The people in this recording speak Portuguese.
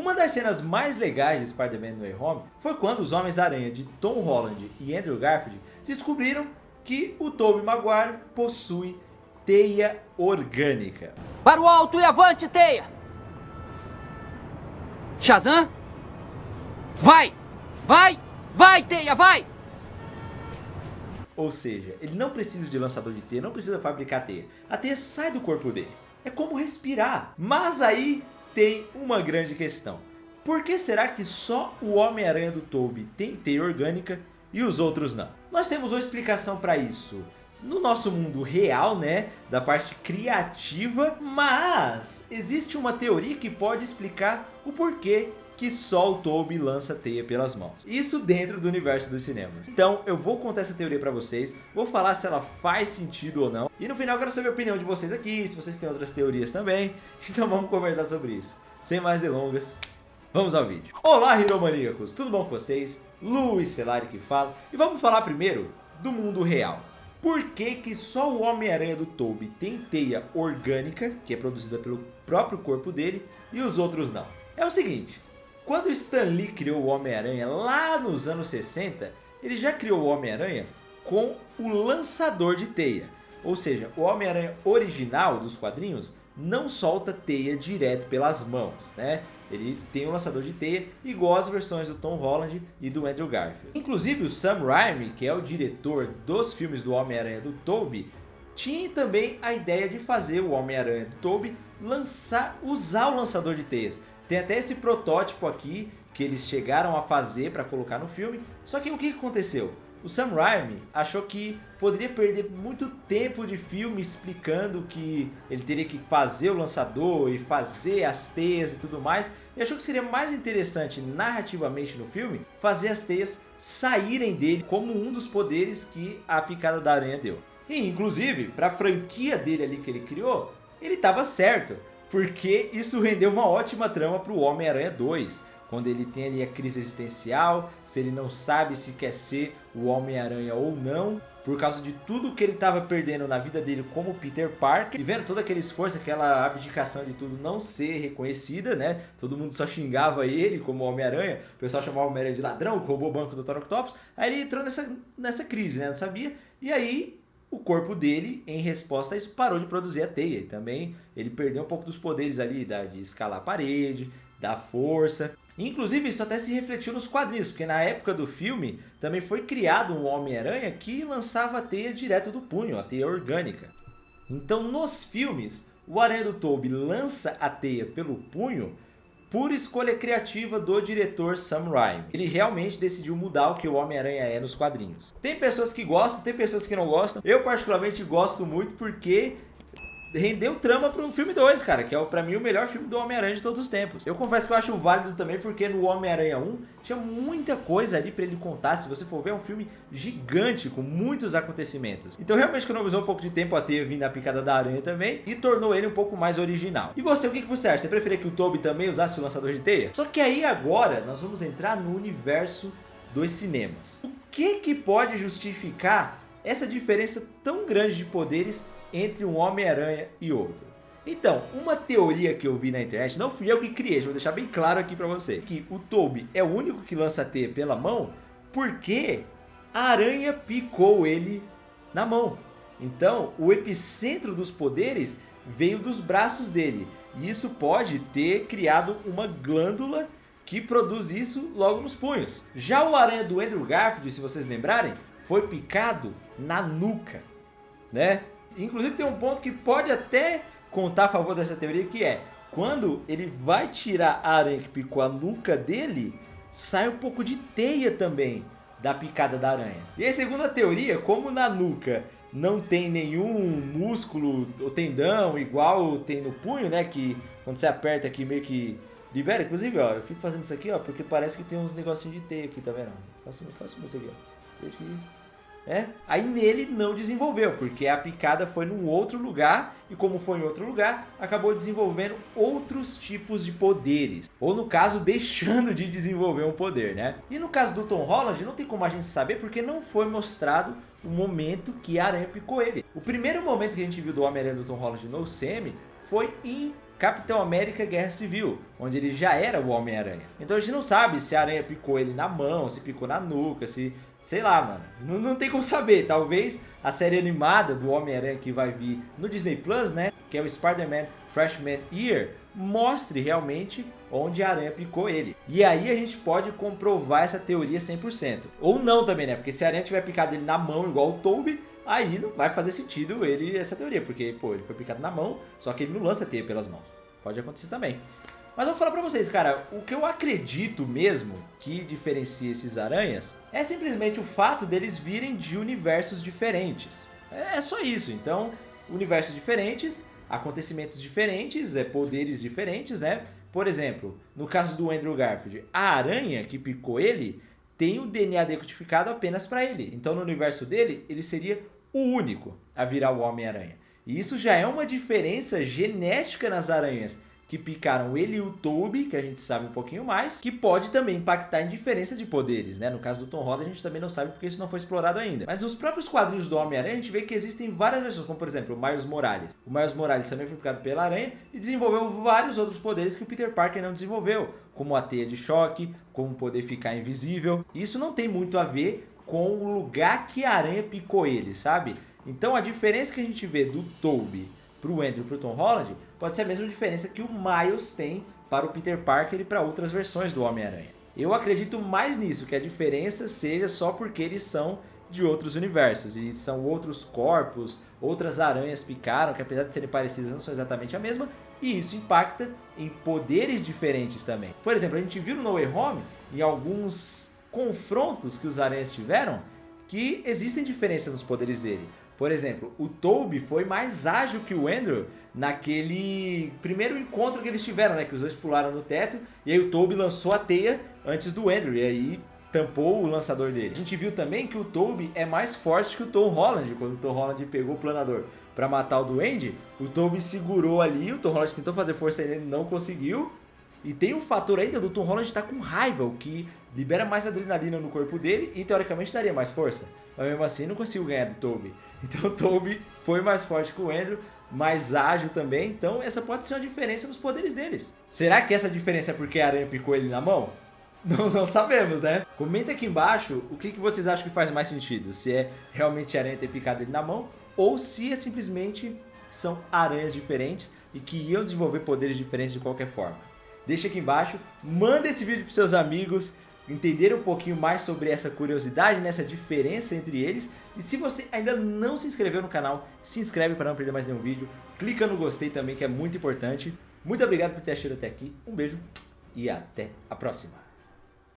Uma das cenas mais legais de Spider-Man No Way Home foi quando os Homens-Aranha de Tom Holland e Andrew Garfield descobriram que o Tobey Maguire possui teia orgânica. Para o alto e avante, teia! Shazam? Vai! Vai! Vai, teia, vai! Ou seja, ele não precisa de lançador de teia, não precisa fabricar teia. A teia sai do corpo dele. É como respirar. Mas aí tem uma grande questão. Por que será que só o Homem-Aranha do Tobey tem teia orgânica e os outros não? Nós temos uma explicação para isso no nosso mundo real, né, da parte criativa, mas existe uma teoria que pode explicar o porquê que só o Tobey lança teia pelas mãos. Isso dentro do universo dos cinemas. Então eu vou contar essa teoria pra vocês, vou falar se ela faz sentido ou não. E no final eu quero saber a opinião de vocês aqui, se vocês têm outras teorias também. Então vamos conversar sobre isso. Sem mais delongas, vamos ao vídeo. Olá, Hiromaníacos, tudo bom com vocês? Luiz Celari que fala. E vamos falar primeiro do mundo real. Por que que só o Homem-Aranha do Tobey tem teia orgânica, que é produzida pelo próprio corpo dele, e os outros não? É o seguinte... Quando Stan Lee criou o Homem-Aranha lá nos anos 60, ele já criou o Homem-Aranha com o lançador de teia. Ou seja, o Homem-Aranha original dos quadrinhos não solta teia direto pelas mãos, né? Ele tem um lançador de teia igual as versões do Tom Holland e do Andrew Garfield. Inclusive o Sam Raimi, que é o diretor dos filmes do Homem-Aranha do Tobey, tinha também a ideia de fazer o Homem-Aranha do Tobey usar o lançador de teias. Tem até esse protótipo aqui que eles chegaram a fazer para colocar no filme. Só que o que aconteceu? O Sam Raimi achou que poderia perder muito tempo de filme explicando que ele teria que fazer o lançador e fazer as teias e tudo mais. E achou que seria mais interessante narrativamente no filme fazer as teias saírem dele como um dos poderes que a picada da aranha deu. E inclusive, para a franquia dele ali que ele criou, ele estava certo. Porque isso rendeu uma ótima trama para o Homem-Aranha 2. Quando ele tem ali a crise existencial, se ele não sabe se quer ser o Homem-Aranha ou não. Por causa de tudo que ele estava perdendo na vida dele como Peter Parker. E vendo todo aquele esforço, aquela abdicação de tudo não ser reconhecida, né? Todo mundo só xingava ele como Homem-Aranha. O pessoal chamava o Homem-Aranha de ladrão, que roubou o banco do Dr. Octopus. Aí ele entrou nessa crise, né? Não sabia. E aí... o corpo dele, em resposta a isso, parou de produzir a teia. E também ele perdeu um pouco dos poderes ali de escalar a parede, da força. Inclusive isso até se refletiu nos quadrinhos, porque na época do filme também foi criado um Homem-Aranha que lançava a teia direto do punho, a teia orgânica. Então nos filmes, o Aranha do Tobey lança a teia pelo punho por escolha criativa do diretor Sam Raimi. Ele realmente decidiu mudar o que o Homem-Aranha é nos quadrinhos. Tem pessoas que gostam, tem pessoas que não gostam. Eu particularmente gosto muito porque rendeu trama para o filme 2, cara, que é pra mim o melhor filme do Homem-Aranha de todos os tempos. Eu confesso que eu acho válido também porque no Homem-Aranha 1 tinha muita coisa ali pra ele contar. Se você for ver, é um filme gigante com muitos acontecimentos. Então realmente economizou um pouco de tempo a ter vindo a picada da aranha também e tornou ele um pouco mais original. E você, o que você acha? Você preferia que o Tobey também usasse o lançador de teia? Só que aí agora nós vamos entrar no universo dos cinemas. O que pode justificar essa diferença tão grande de poderes entre um Homem-Aranha e outro? Então, uma teoria que eu vi na internet, não fui eu que criei, vou deixar bem claro aqui pra você, que o Tobey é o único que lança a teia pela mão porque a aranha picou ele na mão. Então, o epicentro dos poderes veio dos braços dele. E isso pode ter criado uma glândula que produz isso logo nos punhos. Já o aranha do Andrew Garfield, se vocês lembrarem, foi picado na nuca, né? Inclusive tem um ponto que pode até contar a favor dessa teoria, que é quando ele vai tirar a aranha que picou a nuca dele, sai um pouco de teia também da picada da aranha. E aí, segundo a teoria, como na nuca não tem nenhum músculo ou tendão igual tem no punho, né, que quando você aperta aqui meio que libera. Inclusive, ó, eu fico fazendo isso aqui, ó, porque parece que tem uns negocinhos de teia aqui, tá vendo? Faço isso aqui, ó. Deixa aqui. Aí nele não desenvolveu, porque a picada foi num outro lugar, e como foi em outro lugar, acabou desenvolvendo outros tipos de poderes. Ou no caso, deixando de desenvolver um poder, né? E no caso do Tom Holland, não tem como a gente saber, porque não foi mostrado o momento que a aranha picou ele. O primeiro momento que a gente viu do Homem-Aranha do Tom Holland no CM foi em Capitão América Guerra Civil, onde ele já era o Homem-Aranha. Então a gente não sabe se a aranha picou ele na mão, se picou na nuca, se... sei lá, mano. Não tem como saber. Talvez a série animada do Homem-Aranha que vai vir no Disney Plus, né? Que é o Spider-Man Freshman Year, mostre realmente onde a aranha picou ele. E aí a gente pode comprovar essa teoria 100%. Ou não também, né? Porque se a aranha tiver picado ele na mão igual o Tobey, aí não vai fazer sentido essa teoria. Porque, pô, ele foi picado na mão, só que ele não lança teia pelas mãos. Pode acontecer também. Mas eu vou falar pra vocês, cara, o que eu acredito mesmo que diferencia esses aranhas é simplesmente o fato deles virem de universos diferentes. É só isso. Então, universos diferentes, acontecimentos diferentes, poderes diferentes, né? Por exemplo, no caso do Andrew Garfield, a aranha que picou ele tem o DNA decodificado apenas para ele. Então, no universo dele, ele seria o único a virar o Homem-Aranha. E isso já é uma diferença genética nas aranhas que picaram ele e o Tobey, que a gente sabe um pouquinho mais, que pode também impactar em diferença de poderes, né? No caso do Tom Holland a gente também não sabe porque isso não foi explorado ainda. Mas nos próprios quadrinhos do Homem-Aranha a gente vê que existem várias versões, como por exemplo o Miles Morales. O Miles Morales também foi picado pela aranha e desenvolveu vários outros poderes que o Peter Parker não desenvolveu, como a teia de choque, como poder ficar invisível. Isso não tem muito a ver com o lugar que a aranha picou ele, sabe? Então a diferença que a gente vê do Tobey pro Andrew e pro Tom Holland pode ser a mesma diferença que o Miles tem para o Peter Parker e para outras versões do Homem-Aranha. Eu acredito mais nisso, que a diferença seja só porque eles são de outros universos e são outros corpos, outras aranhas picaram, que apesar de serem parecidas não são exatamente a mesma, e isso impacta em poderes diferentes também. Por exemplo, a gente viu no No Way Home, em alguns confrontos que os aranhas tiveram, que existem diferenças nos poderes dele. Por exemplo, o Tobey foi mais ágil que o Andrew naquele primeiro encontro que eles tiveram, né? Que os dois pularam no teto e aí o Tobey lançou a teia antes do Andrew e aí tampou o lançador dele. A gente viu também que o Tobey é mais forte que o Tom Holland. Quando o Tom Holland pegou o planador para matar o Duende, o Tobey segurou ali, o Tom Holland tentou fazer força nele, não conseguiu. E tem um fator ainda do Tom Holland estar com raiva, o que libera mais adrenalina no corpo dele e teoricamente daria mais força. Mas mesmo assim não conseguiu ganhar do Tobey. Então o Tobey foi mais forte que o Andrew, mais ágil também. Então essa pode ser uma diferença nos poderes deles. Será que essa diferença é porque a aranha picou ele na mão? Não sabemos, né? Comenta aqui embaixo o que vocês acham que faz mais sentido. Se é realmente a aranha ter picado ele na mão ou se é simplesmente são aranhas diferentes e que iam desenvolver poderes diferentes de qualquer forma. Deixa aqui embaixo, manda esse vídeo para seus amigos entenderem um pouquinho mais sobre essa curiosidade, nessa diferença entre eles. E se você ainda não se inscreveu no canal, se inscreve para não perder mais nenhum vídeo. Clica no gostei também, que é muito importante. Muito obrigado por ter assistido até aqui. Um beijo e até a próxima.